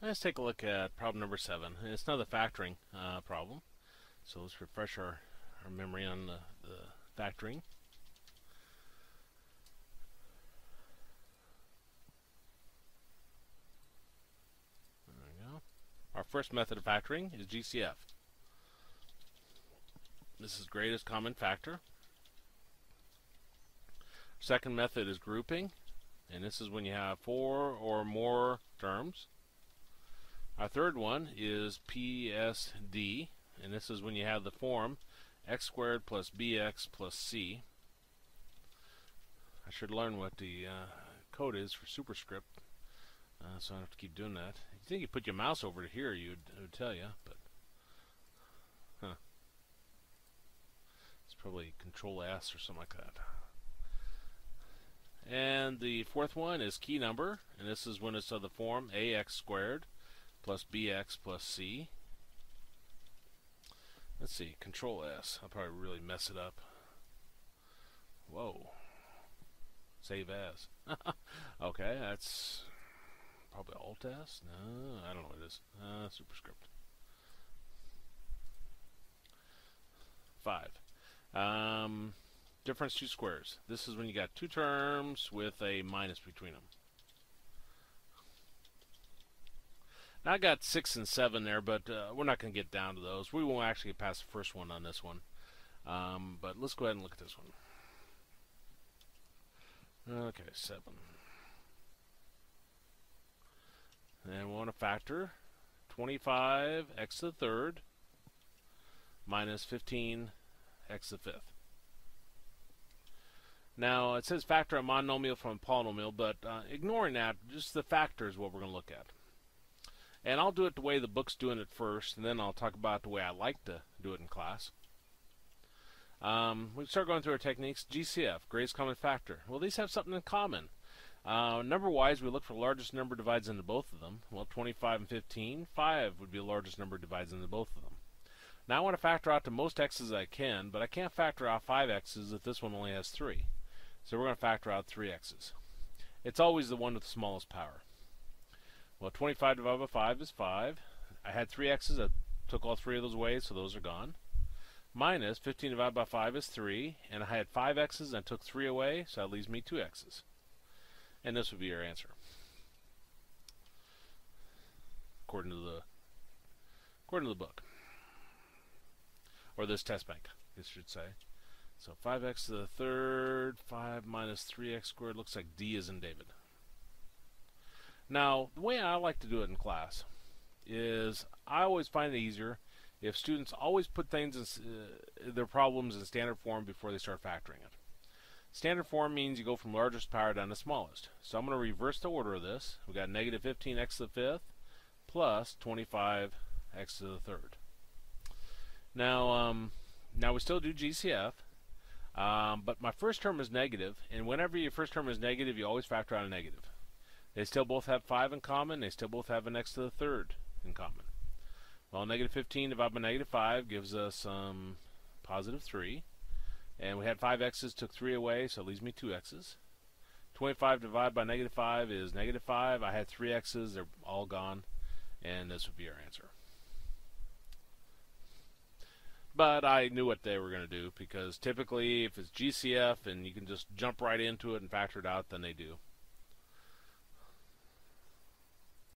Let's take a look at problem number 7. It's another factoring problem. So let's refresh our memory on the factoring. There we go. Our first method of factoring is GCF. This is greatest common factor. Second method is grouping, and this is when you have 4 or more terms. Our third one is PSD, and this is when you have the form x squared plus bx plus c. I should learn what the code is for superscript, so I don't have to keep doing that. You think you put your mouse over to here, it would tell you, but it's probably Control S or something like that. And the fourth one is key number, and this is when it's of the form ax squared plus bx plus c. Let's see, Control S. I'll probably really mess it up. Whoa. Save as. Okay, that's probably Alt S? No, I don't know what it is. Superscript. 5. Difference two squares. This is when you got two terms with a minus between them. Now I got 6 and 7 there, but we're not going to get down to those. We won't actually get past the first one on this one. But let's go ahead and look at this one. Okay, 7. And we want to factor 25x to the third minus 15x to the fifth. Now it says factor a monomial from a polynomial, but ignoring that, just the factor is what we're going to look at. And I'll do it the way the book's doing it first, and then I'll talk about the way I like to do it in class. We start going through our techniques. GCF, greatest common factor. Well, these have something in common. Number-wise, we look for the largest number divides into both of them. Well, 25 and 15, 5 would be the largest number divides into both of them. Now I want to factor out the most x's I can, but I can't factor out 5 x's if this one only has 3. So we're going to factor out 3 x's. It's always the one with the smallest power. Well, 25 divided by 5 is 5. I had 3 x's. I took all 3 of those away, so those are gone. Minus 15 divided by 5 is 3. And I had 5 x's and I took 3 away, so that leaves me 2 x's. And this would be your answer, according to the book. Or this test bank, I should say. So 5x to the third, 5 minus 3x squared, looks like D is in David. Now, the way I like to do it in class is I always find it easier if students always put things in their problems in standard form before they start factoring it. Standard form means you go from largest power down to smallest. So I'm going to reverse the order of this. We've got negative 15x to the fifth plus 25x to the third. Now we still do GCF, but my first term is negative, and whenever your first term is negative, you always factor out a negative. They still both have 5 in common. They still both have an x to the third in common. Well, negative 15 divided by negative 5 gives us positive 3. And we had 5 x's, took 3 away, so it leaves me 2 x's. 25 divided by negative 5 is negative 5. I had 3 x's. They're all gone. And this would be our answer. But I knew what they were going to do, because typically if it's GCF and you can just jump right into it and factor it out, then they do.